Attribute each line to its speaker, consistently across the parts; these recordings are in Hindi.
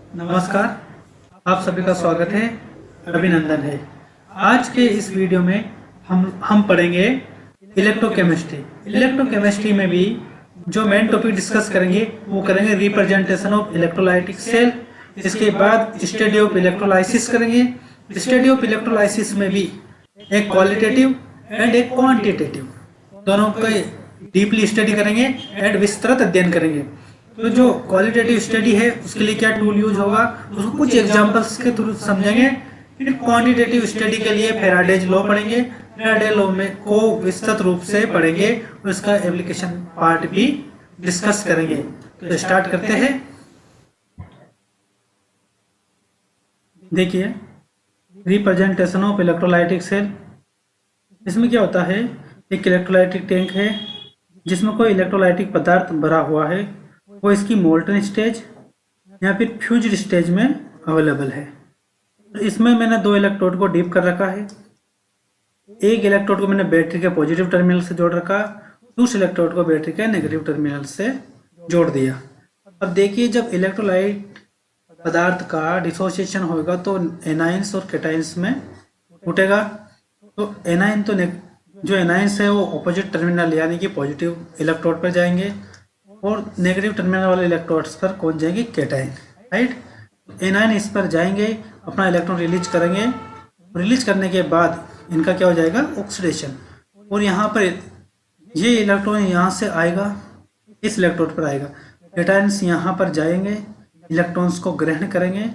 Speaker 1: नमस्कार। आप सभी का स्वागत है, अभिनंदन है। आज के इस वीडियो में हम पढ़ेंगे इलेक्ट्रोकेमिस्ट्री। इलेक्ट्रोकेमिस्ट्री में भी जो मेन टॉपिक डिस्कस करेंगे वो करेंगे रिप्रेजेंटेशन ऑफ इलेक्ट्रोलाइटिक सेल। इसके बाद स्टडी ऑफ इलेक्ट्रोलाइसिस करेंगे। स्टडी ऑफ इलेक्ट्रोलाइसिस में भी एक क्वालिटेटिव एंड एक क्वांटिटेटिव दोनों का डीपली स्टडी करेंगे एंड विस्तृत अध्ययन करेंगे। तो जो क्वालिटेटिव स्टडी है उसके लिए क्या टूल यूज होगा उसको कुछ एग्जांपल्स के थ्रू समझेंगे। फिर क्वांटिटेटिव स्टडी के लिए फेराडेज लॉ पढ़ेंगे। फेराडे लॉ में को विस्तृत रूप से पढ़ेंगे और इसका एप्लीकेशन पार्ट भी डिस्कस करेंगे। तो स्टार्ट करते हैं। देखिए, रिप्रेजेंटेशन ऑफ इलेक्ट्रोलाइटिक सेल। इसमें क्या होता है, एक इलेक्ट्रोलाइटिक टैंक है जिसमें कोई इलेक्ट्रोलाइटिक पदार्थ भरा हुआ है। वो इसकी मोल्टन स्टेज या फिर फ्यूज्ड स्टेज में अवेलेबल है। तो इसमें मैंने दो इलेक्ट्रोड को डीप कर रखा है। एक इलेक्ट्रोड को मैंने बैटरी के पॉजिटिव टर्मिनल से जोड़ रखा, दूसरे इलेक्ट्रोड को बैटरी के नेगेटिव टर्मिनल से जोड़ दिया। अब देखिए, जब इलेक्ट्रोलाइट पदार्थ का डिसोसिएशन होगा तो एनाइंस और कैटाइंस में टूटेगा। तो एनाइन तो जो एनाइंस है वो ऑपोजिट टर्मिनल यानी कि पॉजिटिव इलेक्ट्रोड पर जाएंगे और नेगेटिव टर्मिनल वाले इलेक्ट्रोड्स पर कौन जाएंगे, कैटाइन, राइट। एनाइन इस पर जाएंगे, अपना इलेक्ट्रॉन रिलीज करेंगे। रिलीज करने के बाद इनका क्या हो जाएगा, ऑक्सीडेशन। और यहाँ पर ये इलेक्ट्रॉन यहाँ से आएगा, इस इलेक्ट्रोड पर आएगा। कैटाइन्स यहाँ पर जाएंगे, इलेक्ट्रॉन्स को ग्रहण करेंगे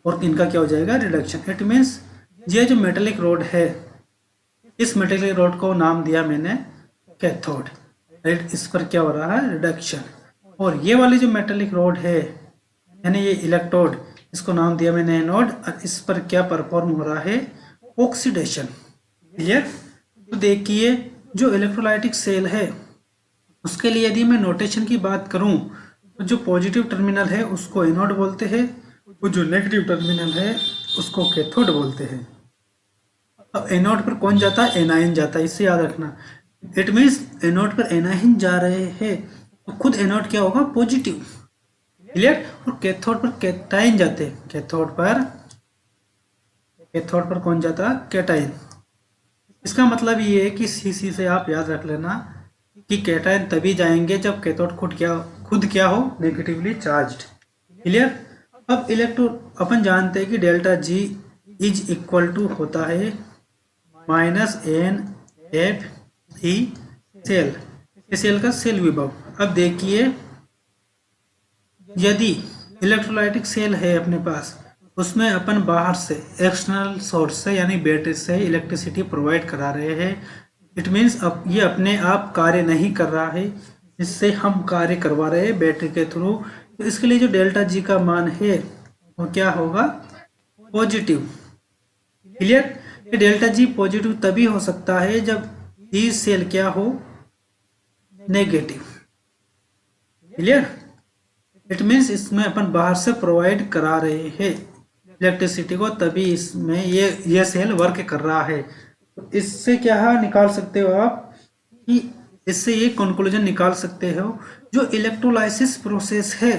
Speaker 1: और इनका क्या हो जाएगा, रिडक्शन। इट मीन्स ये जो मेटेलिक रोड है, इस मेटेलिक रोड को नाम दिया मैंने कैथोड, राइट। इस पर क्या हो रहा है, रिडक्शन। और ये वाली जो मेटेलिक रोड है यानी ये इलेक्ट्रोड, इसको नाम दिया मैंने एनोड। और इस पर क्या परफॉर्म हो रहा है, ऑक्सीडेशन। क्लियर। तो देखिए, जो इलेक्ट्रोलाइटिक सेल है उसके लिए यदि मैं नोटेशन की बात करूं तो जो पॉजिटिव टर्मिनल है उसको एनोड बोलते हैं और जो नेगेटिव टर्मिनल है उसको कैथोड बोलते हैं। अब एनोड पर कौन जाता है, एनाइन जाता है, इससे याद रखना। इट मीन्स एनोड पर एनाइन जा रहे हैं तो खुद एनोड क्या होगा, पॉजिटिव। क्लियर। और कैथोड पर कैटाइन जाते हैं, कैथोड पर कौन जाता है, कैटाइन। इसका मतलब ये है कि सीसी से आप याद रख लेना कि कैटाइन तभी जाएंगे जब कैथोड खुद क्या हो, नेगेटिवली चार्ज्ड। क्लियर। अब अपन जानते हैं कि delta G is equal to होता है -NF ई सेल, सेल का सेल विभव। अब देखिए, यदि इलेक्ट्रोलाइटिक सेल है अपने पास, उसमें अपन बाहर से एक्सटर्नल सोर्स से यानी बैटरी से इलेक्ट्रिसिटी प्रोवाइड करा रहे हैं। इट मीन्स अब ये अपने आप कार्य नहीं कर रहा है, इससे हम कार्य करवा रहे हैं बैटरी के थ्रू। तो इसके लिए जो डेल्टा जी का मान है वो क्या होगा, positive. Clear. Delta G positive तभी हो सकता है जब ई सेल क्या हो, नेगेटिव। क्लियर। इट मीन्स इसमें अपन बाहर से प्रोवाइड करा रहे हैं इलेक्ट्रिसिटी को, तभी इसमें ये सेल वर्क कर रहा है। तो इससे क्या निकाल सकते हो आप कि इससे ये कंक्लूजन निकाल सकते हो, जो इलेक्ट्रोलाइसिस प्रोसेस है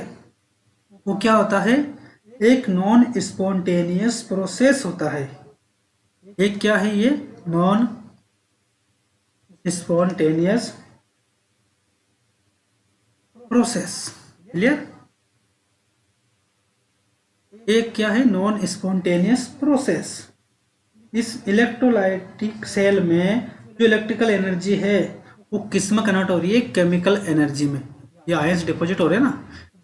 Speaker 1: वो क्या होता है, एक नॉन स्पॉन्टेनियस प्रोसेस होता है। एक क्या है, ये नॉन स्पॉन्टेनियस प्रोसेस। क्लियर। एक क्या है, नॉन स्पॉन्टेनियस प्रोसेस। इस इलेक्ट्रोलाइटिक सेल में जो इलेक्ट्रिकल एनर्जी है वो किस में कन्वर्ट हो रही है, केमिकल एनर्जी में। ये आयंस डिपॉजिट हो रहे हैं ना,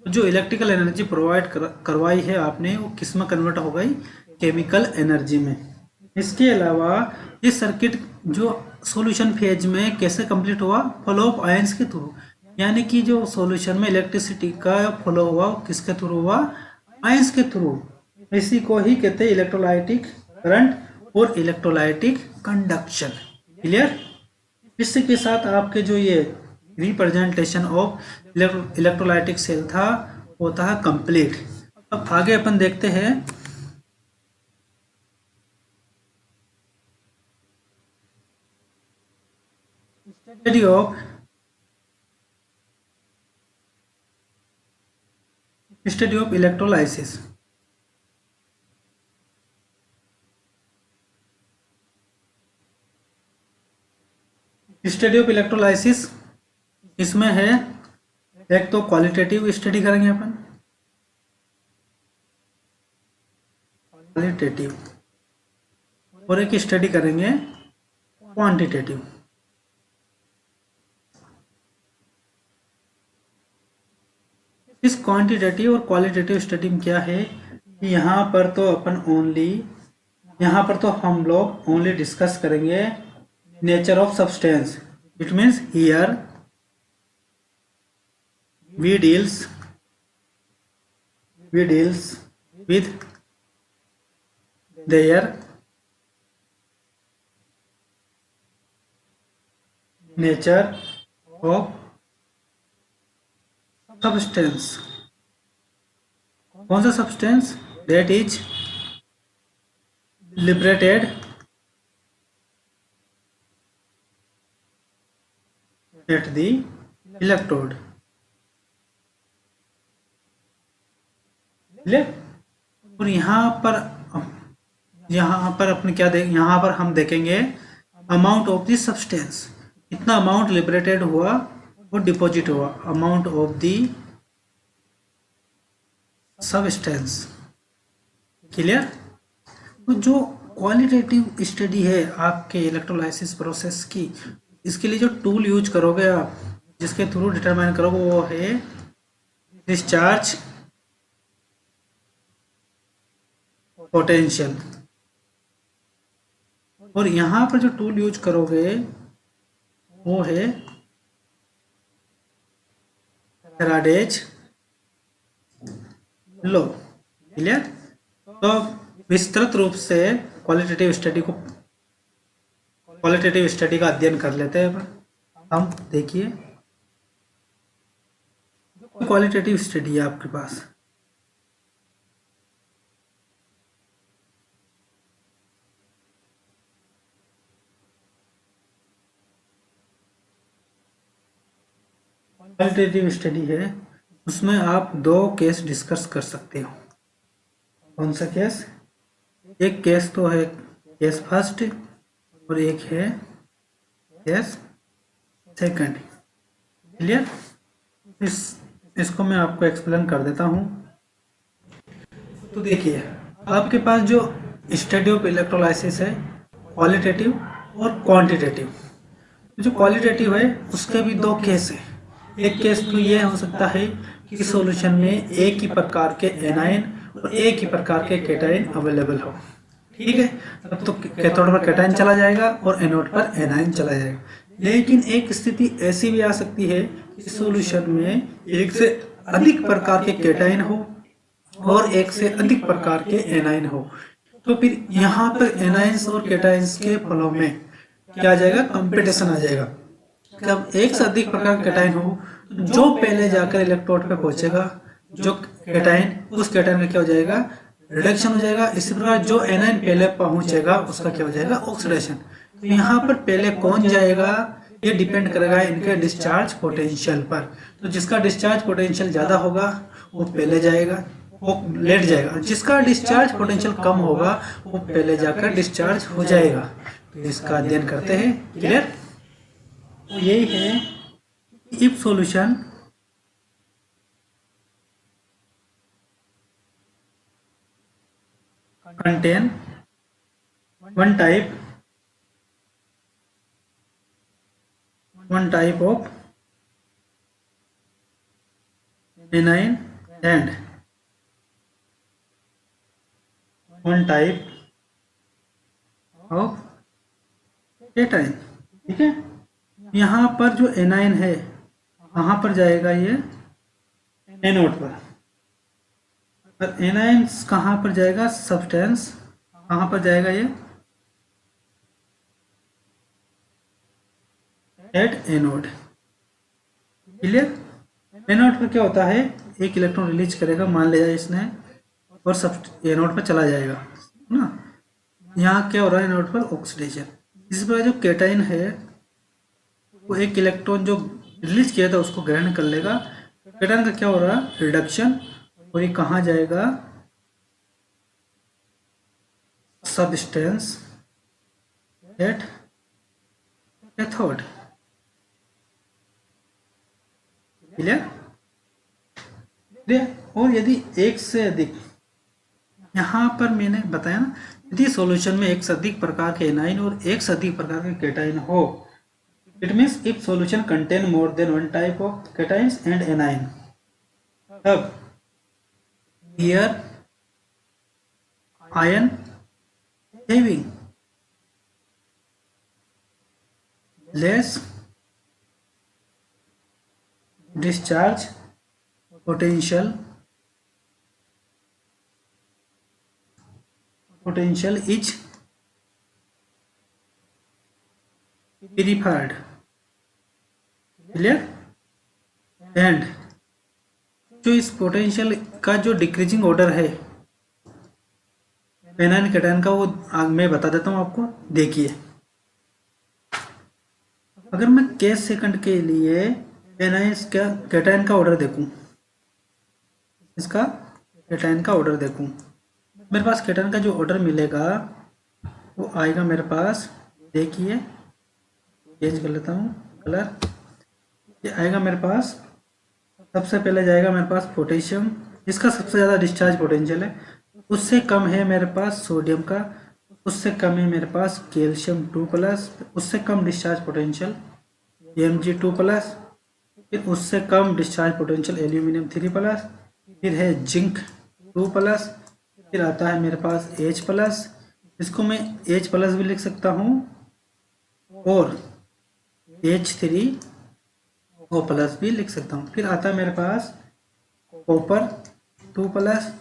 Speaker 1: तो जो इलेक्ट्रिकल एनर्जी प्रोवाइड करवाई है आपने वो किस में कन्वर्ट हो गई, केमिकल एनर्जी में। इसके अलावा ये सर्किट जो सॉल्यूशन फेज में कैसे कंप्लीट हुआ, फ्लो ऑफ आयंस के थ्रू। यानी कि जो सॉल्यूशन में इलेक्ट्रिसिटी का फ्लो हुआ वो किसके थ्रू हुआ, आयंस के थ्रू। इसी को ही कहते हैं इलेक्ट्रोलाइटिक करंट और इलेक्ट्रोलाइटिक कंडक्शन। क्लियर। इसी के साथ आपके जो ये रिप्रेजेंटेशन ऑफ इलेक्ट्रोलाइटिक सेल था वो था कंप्लीट। अब आगे अपन देखते हैं study of electrolysis. Study of electrolysis, इसमें है एक तो क्वालिटेटिव स्टडी करेंगे अपन, क्वालिटेटिव, और एक स्टडी करेंगे क्वांटिटेटिव। इस क्वांटिटेटिव और क्वालिटेटिव स्टडी में क्या है कि यहाँ पर तो अपन ओनली, यहाँ पर तो हम लोग ओनली डिस्कस करेंगे nature of substance. It means here we deals with their nature of substance। कौन सा substance? that is liberated at the electrode। और यहाँ पर अपने क्या देख, यहाँ पर हम देखेंगे अमाउंट ऑफ द सब्सटेंस, कितना अमाउंट लिबरेटेड हुआ और डिपॉजिट हुआ, amount of the substance. Clear? तो जो क्वालिटेटिव स्टडी है आपके इलेक्ट्रोलाइसिस प्रोसेस की, इसके लिए जो टूल यूज करोगे आप, जिसके थ्रू डिटरमाइन करोगे, वो है डिस्चार्ज पोटेंशियल। और यहाँ पर जो टूल यूज करोगे वो है फैराडेज लॉ। क्लियर? तो विस्तृत रूप से क्वालिटेटिव स्टडी का अध्ययन कर लेते हैं हम। देखिए क्वालिटेटिव स्टडी है आपके पास, क्वालिटेटिव स्टडी है, उसमें आप दो केस डिस्कस कर सकते हो। कौन सा केस? एक केस तो है केस फर्स्ट और एक है केस सेकंड। क्लियर? इसको मैं आपको एक्सप्लेन कर देता हूँ। तो देखिए, आपके पास जो स्टडी ऑफ इलेक्ट्रोलाइसिस है, क्वालिटेटिव और क्वांटिटेटिव। जो क्वालिटेटिव है उसके भी दो केस है। एक केस तो ये हो सकता है कि सॉल्यूशन में एक ही प्रकार के एनायन और एक ही प्रकार के कैटायन अवेलेबल हो। ठीक है, तब तो कैथोड पर कैटायन चला जाएगा और एनोड पर एनायन चला जाएगा। लेकिन एक स्थिति ऐसी भी आ सकती है कि सॉल्यूशन में एक से अधिक प्रकार के कैटायन हो और एक से अधिक प्रकार के एनायन हो। तो फिर यहाँ पर एनायंस और कैटायंस के फलों में क्या आ जाएगा? कंपटीशन आ जाएगा। जब एक से अधिक प्रकार का कैटायन हो, जो पहले जाकर इलेक्ट्रोड पे पहुंचेगा, जो कैटायन, उस कैटायन का क्या हो जाएगा? रिडक्शन हो जाएगा। इसी प्रकार जो एनायन पहले पहुंचेगा उसका क्या हो जाएगा? ऑक्सीडेशन। तो यहाँ पर पहले कौन जाएगा ये डिपेंड करेगा इनके डिस्चार्ज पोटेंशियल पर। तो जिसका डिस्चार्ज पोटेंशियल ज्यादा होगा वो पहले जाएगा, वो लेट जाएगा। जिसका डिस्चार्ज पोटेंशियल कम होगा वो पहले जाकर डिस्चार्ज हो जाएगा। तो इसका अध्ययन करते हैं। क्लियर? तो यही है, if solution contain one type of anion and one type of cation। ठीक है, यहाँ पर जो एनायन है कहाँ पर जाएगा? ये एनोड पर। और एनायंस कहाँ पर जाएगा? सब्सटेंस कहाँ पर जाएगा? ये एट एनोड। क्लियर? एनोड पर क्या होता है? एक इलेक्ट्रॉन रिलीज करेगा, मान लिया इसने, और एनोड पर चला जाएगा ना। यहाँ क्या हो रहा है? एनोड पर ऑक्सीडेशन। इस पर जो कैटायन है वो एक इलेक्ट्रॉन जो रिलीज किया था उसको ग्रहण कर लेगा। कैटायन का क्या हो रहा है? रिडक्शन। और ये कहाँ जाएगा? Substance at cathode. क्लियर। और यदि एक से अधिक, यहाँ पर मैंने बताया ना, यदि सॉल्यूशन में एक से अधिक प्रकार के एनाइन और एक से अधिक प्रकार के कैटाइन हो, it means if solution contain more than one type of cations and anion, तब here ion having less discharge potential is preferred, clear. And जो इस पोटेंशियल का जो डिक्रीजिंग ऑर्डर है एनाइन कैटायन का, वो मैं बता देता हूँ आपको। देखिए, अगर मैं केस सेकंड के लिए एनाइन का कैटायन का ऑर्डर देखूं, इसका कैटायन का ऑर्डर देखूं, मेरे पास कैटायन का जो ऑर्डर मिलेगा वो आएगा मेरे पास। देखिए, चेंज कर लेता हूँ कलर। ये आएगा मेरे पास, सबसे पहले जाएगा मेरे पास पोटेशियम, इसका सबसे ज़्यादा डिस्चार्ज पोटेंशियल है, उससे कम है मेरे पास सोडियम का, उससे कम है मेरे पास कैल्शियम 2+, उससे कम डिस्चार्ज पोटेंशियल Mg2+, फिर उससे कम डिस्चार्ज पोटेंशियल एल्यूमिनियम 3+, फिर है जिंक 2+, फिर आता है मेरे पास H+, इसको मैं H+ भी लिख सकता हूँ, और H3O+ भी लिख सकता हूँ। फिर आता है मेरे पास कॉपर 2+,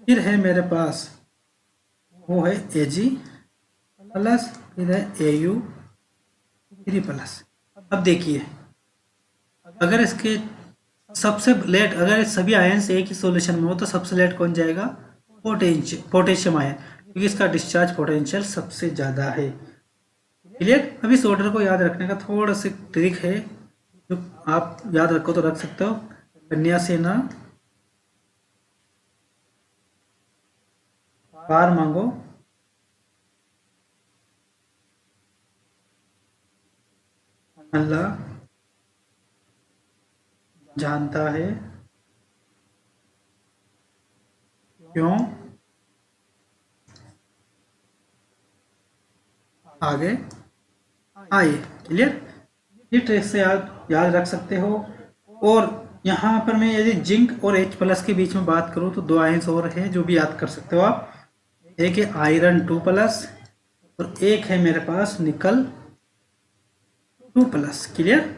Speaker 1: फिर है मेरे पास वो है Ag+, फिर है Au3+। अब देखिए, अगर इसके सबसे लेट, अगर सभी आयन्स एक ही सॉल्यूशन में हो तो सबसे लेट कौन जाएगा? पोटेशियम आयन, क्योंकि इसका डिस्चार्ज पोटेंशियल सबसे ज़्यादा है। क्लियर। अब इस ऑर्डर को याद रखने का थोड़ा सा ट्रिक है, जो आप याद रखो तो रख सकते हो। कन्या सेना पार मांगो, अल्लाह जानता है क्यों आगे आए। क्लियर। ये ट्रिक से याद रख सकते हो। और यहाँ पर मैं यदि जिंक और H+ के बीच में बात करूँ तो 2 आयंस और हैं जो भी याद कर सकते हो आप। एक है आयरन 2+, और एक है मेरे पास निकल 2+। क्लियर।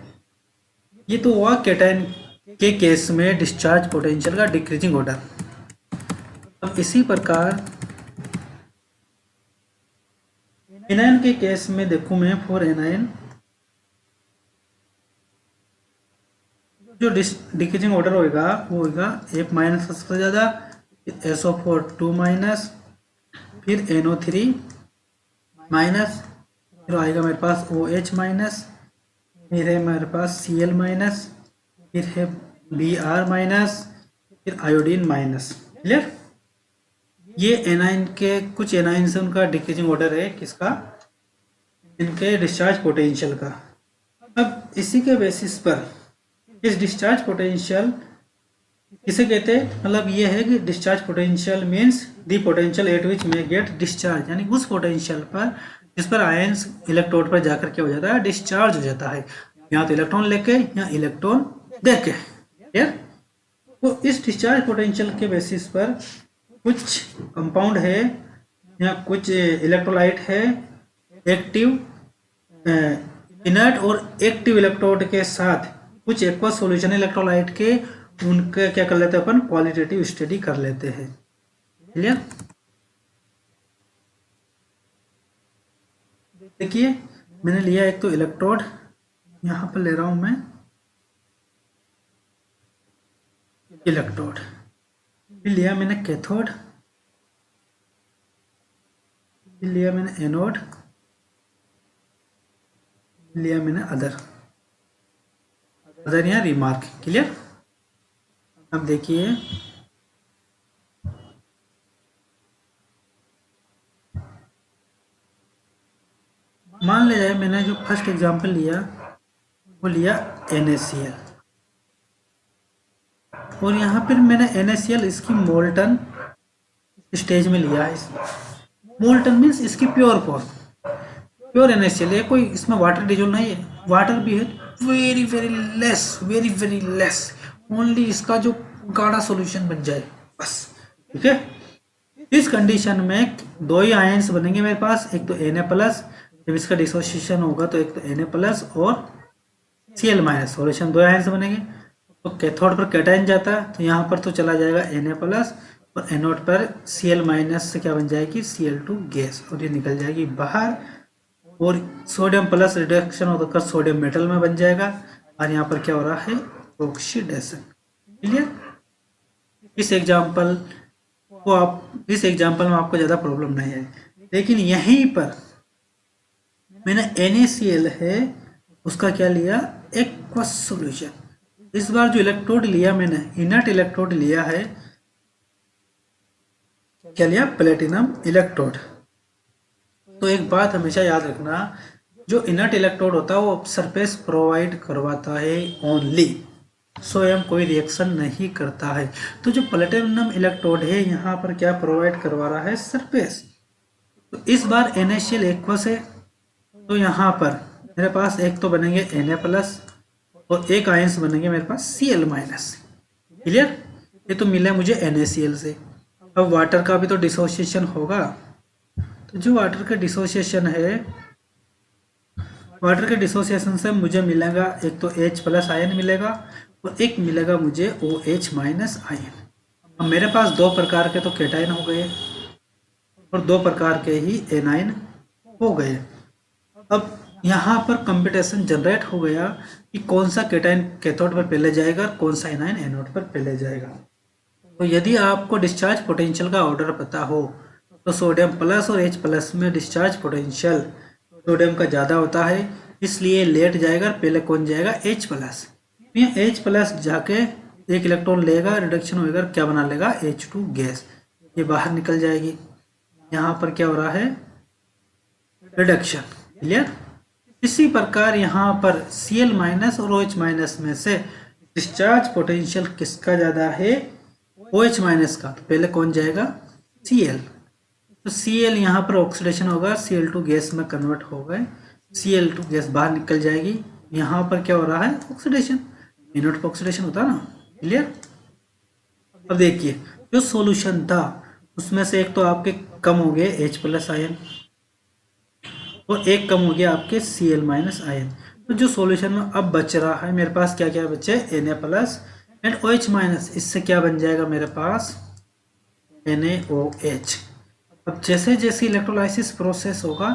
Speaker 1: ये तो हुआ कैटायन के केस में डिस्चार्ज पोटेंशियल का डिक्रीजिंग ऑर्डर। अब इसी प्रकार एनायन के केस में देखूं मैं, फॉर एनायन जो डिक्रीजिंग ऑर्डर होगा वो होगा F- सबसे ज़्यादा, फिर SO4 2-, फिर NO3-, फिर आएगा मेरे पास OH-, फिर है मेरे पास Cl-, फिर है Br-, फिर आयोडीन माइनस। क्लियर। ये एनाइन के कुछ एनाइन से उनका डिक्रीजिंग ऑर्डर है, किसका? इनके डिस्चार्ज पोटेंशियल का। अब इसी के बेसिस पर इस डिस्चार्ज पोटेंशियल किसे कहते हैं? मतलब ये है कि discharge potential means the potential at विच में गेट डिस्चार्ज, यानी उस पोटेंशियल पर जिस पर आयंस इलेक्ट्रोड पर जाकर के हो जाता है डिस्चार्ज हो जाता है, या तो इलेक्ट्रॉन लेके या इलेक्ट्रॉन देके। क्लियर। तो इस डिस्चार्ज पोटेंशियल के बेसिस पर कुछ कंपाउंड है या कुछ इलेक्ट्रोलाइट है एक्टिव, इनर्ट और एक्टिव इलेक्ट्रोड के साथ कुछ एक्वस सॉल्यूशन इलेक्ट्रोलाइट के, उनके क्या कर लेते हैं अपन? क्वालिटेटिव स्टडी कर लेते हैं। क्लियर। देखिए, मैंने लिया एक तो इलेक्ट्रोड, यहां पर ले रहा हूं मैं इलेक्ट्रोड, फिर लिया मैंने कैथोड, फिर लिया मैंने एनोड, लिया मैंने अदर यहाँ रिमार्क। क्लियर। अब देखिए, मान लिया जाए मैंने जो फर्स्ट एग्जांपल लिया वो लिया NaCl। और यहाँ पर मैंने NaCl इसकी मोल्टन स्टेज में लिया है। मोल्टन मीन्स इसकी प्योर फॉर्म, प्योर NaCl है, कोई इसमें वाटर डिजोल्व नहीं है, वाटर भी है very very less, very very less, only इसका जो गाढ़ा सॉल्यूशन बन जाए बस। ठीक है, इस कंडीशन में दो ही आयंस बनेंगे मेरे पास, एक तो Na+, जब इसका डिसोसिएशन होगा तो एक तो Na+ और Cl-, सॉल्यूशन दो आयंस बनेंगे। तो कैथोड पर कैटायन जाता है तो यहाँ पर तो चला जाएगा Na+ और एनोड पर Cl- से क्या बन जाएगी, Cl2 गैस, और ये निकल जाएगी बाहर। और सोडियम प्लस रिडक्शन होकर सोडियम मेटल में बन जाएगा, और यहाँ पर क्या हो रहा है, ऑक्सीडेशन। क्लियर। इस एग्जाम्पल में आपको ज़्यादा प्रॉब्लम नहीं है, लेकिन यहीं पर मैंने NaCl है उसका क्या लिया, एक्वस सॉल्यूशन। इस बार जो इलेक्ट्रोड लिया मैंने, इनर्ट इलेक्ट्रोड लिया है, क्या लिया, प्लेटिनम इलेक्ट्रोड। तो एक बात हमेशा याद रखना, जो इनर्ट इलेक्ट्रोड होता है वो सरफेस प्रोवाइड करवाता है ओनली, स्वयं कोई रिएक्शन नहीं करता है। तो जो प्लेटिनम इलेक्ट्रोड है यहाँ पर क्या प्रोवाइड करवा रहा है, सरफेस। तो इस बार NaCl एक्वस है, तो यहाँ पर मेरे पास एक तो बनेंगे Na+ और एक आयंस बनेंगे मेरे पास Cl-। क्लियर। ये तो मिला मुझे NaCl से। अब वाटर का भी तो डिसोसिएशन होगा, तो जो वाटर का डिसोसिएशन है, वाटर के डिसोसिएशन से मुझे मिलेगा एक तो H+ आयन मिलेगा और एक मिलेगा मुझे OH- आयन। अब मेरे पास दो प्रकार के तो कैटायन हो गए और दो प्रकार के ही एनायन हो गए। अब यहाँ पर कंपटीशन जनरेट हो गया कि कौन सा कैटायन कैथोड पर पहले जाएगा और कौन सा एनायन एनोड पर पहले जाएगा। तो यदि आपको डिस्चार्ज पोटेंशियल का ऑर्डर पता हो तो सोडियम प्लस और H+ में डिस्चार्ज पोटेंशियल सोडियम का ज़्यादा होता है, इसलिए लेट जाएगा, पहले कौन जाएगा, H+। ये H+ जाके एक इलेक्ट्रॉन लेगा, रिडक्शन होगा, क्या बना लेगा, H2 गैस, ये बाहर निकल जाएगी। यहाँ पर क्या हो रहा है, रिडक्शन। क्लियर। इसी प्रकार यहाँ पर Cl- और OH- में से डिस्चार्ज पोटेंशियल किसका ज़्यादा है, OH- का, तो पहले कौन जाएगा, Cl। तो Cl यहाँ पर ऑक्सीडेशन होगा, Cl2 गैस में कन्वर्ट हो गए, Cl2 गैस बाहर निकल जाएगी। यहाँ पर क्या हो रहा है, ऑक्सीडेशन, एनोड पर ऑक्सीडेशन होता है ना। क्लियर। अब देखिए जो सॉल्यूशन था उसमें से एक तो आपके कम हो गए H+ आयन और एक कम हो गया आपके Cl- आयन। तो जो सॉल्यूशन में अब बच रहा है मेरे पास क्या क्या बचे, Na+ एंड OH-, इससे क्या बन जाएगा मेरे पास, NaOH। अब जैसे जैसे इलेक्ट्रोलाइसिस प्रोसेस होगा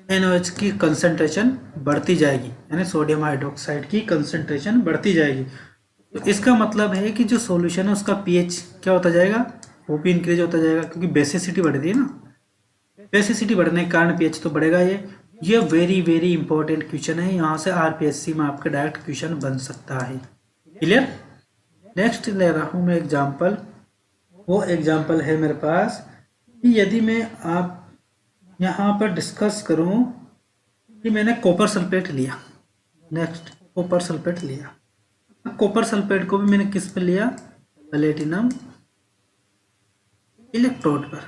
Speaker 1: NaOH की कंसंट्रेशन बढ़ती जाएगी, यानी सोडियम हाइड्रोक्साइड की कंसंट्रेशन बढ़ती जाएगी। तो इसका मतलब है कि जो सॉल्यूशन है उसका pH क्या होता जाएगा, वो भी इंक्रीज होता जाएगा, क्योंकि बेसिसिटी बढ़ रही है ना, बेसिसिटी बढ़ने के कारण pH तो बढ़ेगा। ये वेरी वेरी इंपॉर्टेंट क्वेश्चन है, यहाँ से RPSC में आपका डायरेक्ट क्वेश्चन बन सकता है। क्लियर। नेक्स्ट ले रहा हूँ मैं एग्जाम्पल, वो एग्जाम्पल है मेरे पास कि यदि मैं आप यहाँ पर डिस्कस करूँ कि मैंने कॉपर सल्फेट लिया, नेक्स्ट कॉपर सल्फेट लिया, कॉपर सल्फेट को भी मैंने किस पे लिया, प्लेटिनम इलेक्ट्रोड पर,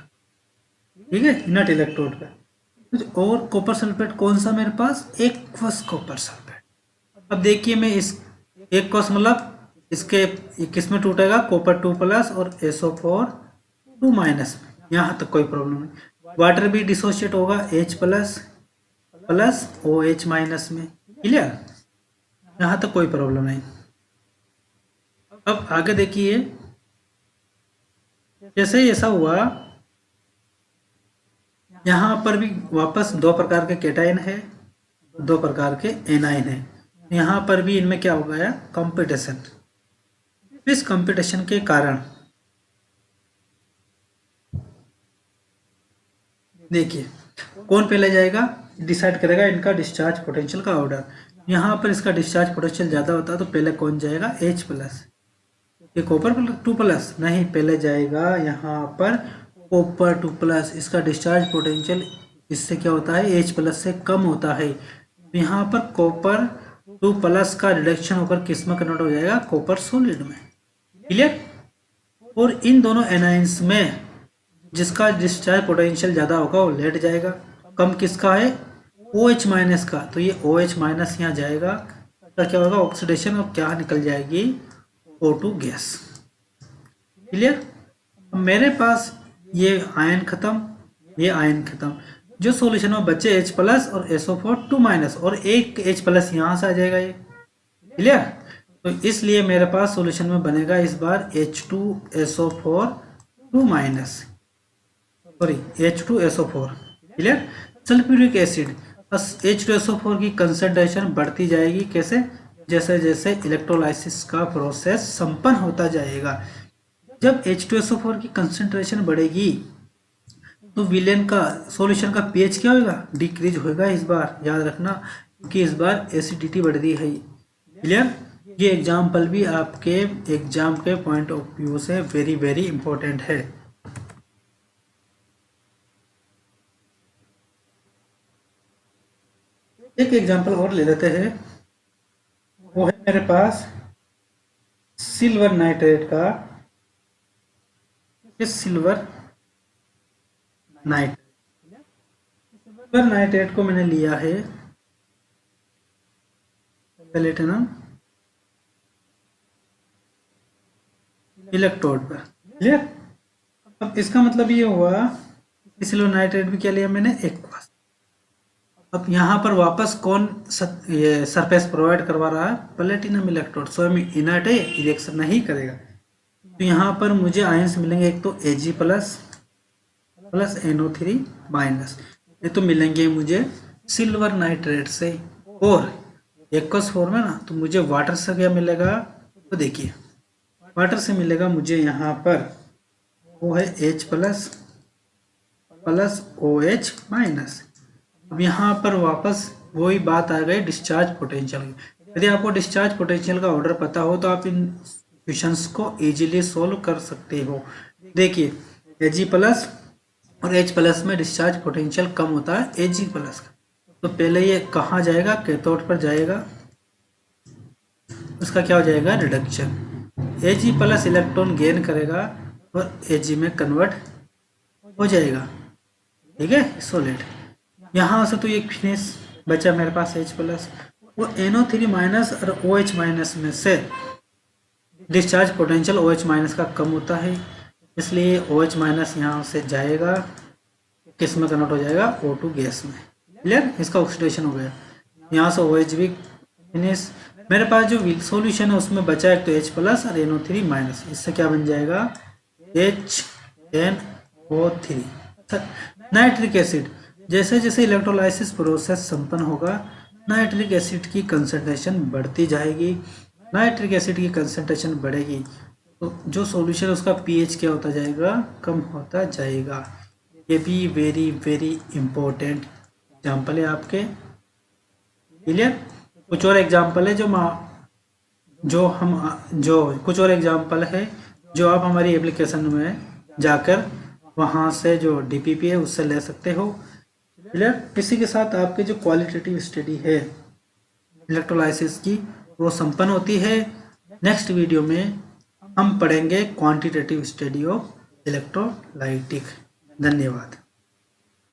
Speaker 1: ठीक है, इनर्ट इलेक्ट्रोड पर। और कॉपर सल्फेट कौन सा मेरे पास, एक्वस कॉपर सल्फेट। अब देखिए मैं इस एक्वस मतलब इसके किस में टूटेगा, कॉपर 2+ और SO4 2-, यहाँ तक कोई प्रॉब्लम नहीं। वाटर भी डिसोशिएट होगा H+ प्लस OH- में। क्लियर, यहाँ तक कोई प्रॉब्लम नहीं। अब आगे देखिए, जैसे ही ऐसा हुआ यहाँ पर भी वापस दो प्रकार के कैटायन है, दो प्रकार के एनायन है, यहाँ पर भी इनमें क्या हो गया, कंपटीशन। इस कंपटीशन के कारण देखिए कौन पहले जाएगा, डिसाइड करेगा इनका डिस्चार्ज पोटेंशियल का ऑर्डर। यहाँ पर इसका डिस्चार्ज पोटेंशियल ज़्यादा होता है तो पहले कौन जाएगा, H+। ये कॉपर 2+ नहीं, पहले जाएगा यहाँ पर कॉपर 2+। इसका डिस्चार्ज पोटेंशियल इससे क्या होता है, H+ से कम होता है। तो यहाँ पर कॉपर 2+ का रिडक्शन होकर किस में कन्वर्ट हो जाएगा, कॉपर सॉलिड में। क्लियर। और इन दोनों एनायंस में जिसका डिस्चार्ज पोटेंशियल ज़्यादा होगा वो लेट जाएगा, कम किसका है, OH माइनस का, तो ये OH माइनस यहाँ जाएगा, तो क्या होगा ऑक्सीडेशन, और क्या निकल जाएगी O2 गैस। क्लियर। मेरे पास ये आयन खत्म, ये आयन खत्म, जो सॉल्यूशन में बचे H प्लस और SO4 2 माइनस, और एक H प्लस यहाँ से आ जाएगा ये। क्लियर। तो इसलिए मेरे पास सॉल्यूशन में बनेगा इस बार H2SO4 2 minus, sorry H2SO4। Clear. Sulphuric acid H2SO4 की कंसंट्रेशन बढ़ती जाएगी, कैसे, जैसे जैसे इलेक्ट्रोलाइसिस का प्रोसेस संपन्न होता जाएगा। जब H2SO4 की कंसंट्रेशन बढ़ेगी तो विलेन का सॉल्यूशन का पीएच क्या होगा, डिक्रीज होगा इस बार, याद रखना, क्योंकि इस बार एसिडिटी बढ़ रही है। क्लियर। ये एग्जाम्पल भी आपके एग्जाम के पॉइंट ऑफ व्यू से वेरी वेरी इंपॉर्टेंट है। एक एग्जाम्पल और ले लेते हैं, वो है मेरे पास सिल्वर नाइट्रेट का, सिल्वर नाइट्रेट को मैंने लिया है प्लेटिनम इलेक्ट्रोड पर। क्लियर। अब इसका मतलब ये हुआ कि सिल्वर नाइट्रेट भी क्या लिया मैंने, एक्वस। अब यहाँ पर वापस कौन ये सरफेस प्रोवाइड करवा रहा है, प्लेटिनम इलेक्ट्रोड, स्वयं इनर्ट है, रिएक्शन नहीं करेगा। तो यहाँ पर मुझे आयंस मिलेंगे, एक तो Ag plus plus NO3 minus, ये तो मिलेंगे मुझे सिल्वर नाइट्रेट से, और एक्वस फॉर्म है ना, तो मुझे वाटर से क्या मिलेगा, तो देखिए वाटर से मिलेगा मुझे यहाँ पर वो है H plus plus OH minus. अब यहाँ पर वापस वही बात आ गई डिस्चार्ज पोटेंशियल की। यदि आपको डिस्चार्ज पोटेंशियल का ऑर्डर पता हो तो आप इन क्वेश्चंस को इजीली सोल्व कर सकते हो। देखिए Ag प्लस और H प्लस में डिस्चार्ज पोटेंशियल कम होता है Ag प्लस का, तो पहले ये कहाँ जाएगा, कैथोड पर जाएगा, उसका क्या हो जाएगा, reduction. Ag plus electron gain करेगा और Ag में कन्वर्ट हो जाएगा। ठीक है, सॉलिड। यहाँ से तो ये फिनिश बचा मेरे पास H प्लस, वो NO3 माइनस और OH माइनस में से डिस्चार्ज पोटेंशियल OH माइनस का कम होता है, इसलिए OH माइनस यहाँ से जाएगा, किस में कन्वर्ट हो जाएगा, O2 गैस में। क्लियर। इसका ऑक्सीडेशन हो गया, यहाँ से OH भी फिनिश। मेरे पास जो सॉल्यूशन है उसमें बचा एक तो H प्लस और NO3 माइनस, इससे क्या बन जाएगा, HNO3। नाइट्रिक एसिड, जैसे जैसे इलेक्ट्रोलाइसिस प्रोसेस संपन्न होगा नाइट्रिक एसिड की कंसंट्रेशन बढ़ती जाएगी। नाइट्रिक एसिड की कंसंट्रेशन बढ़ेगी तो जो सॉल्यूशन उसका पीएच क्या होता जाएगा, कम होता जाएगा। ये भी वेरी वेरी इंपॉर्टेंट एग्जाम्पल है आपके। क्लियर। कुछ और एग्जाम्पल है जो कुछ और एग्जाम्पल है जो आप हमारी एप्लीकेशन में जाकर वहाँ से जो डीपीपी है उससे ले सकते हो। क्लियर। इसी के साथ आपके जो क्वालिटेटिव स्टडी है इलेक्ट्रोलाइसिस की वो संपन्न होती है। नेक्स्ट वीडियो में हम पढ़ेंगे क्वांटिटेटिव स्टडी ऑफ इलेक्ट्रोलाइटिक। धन्यवाद।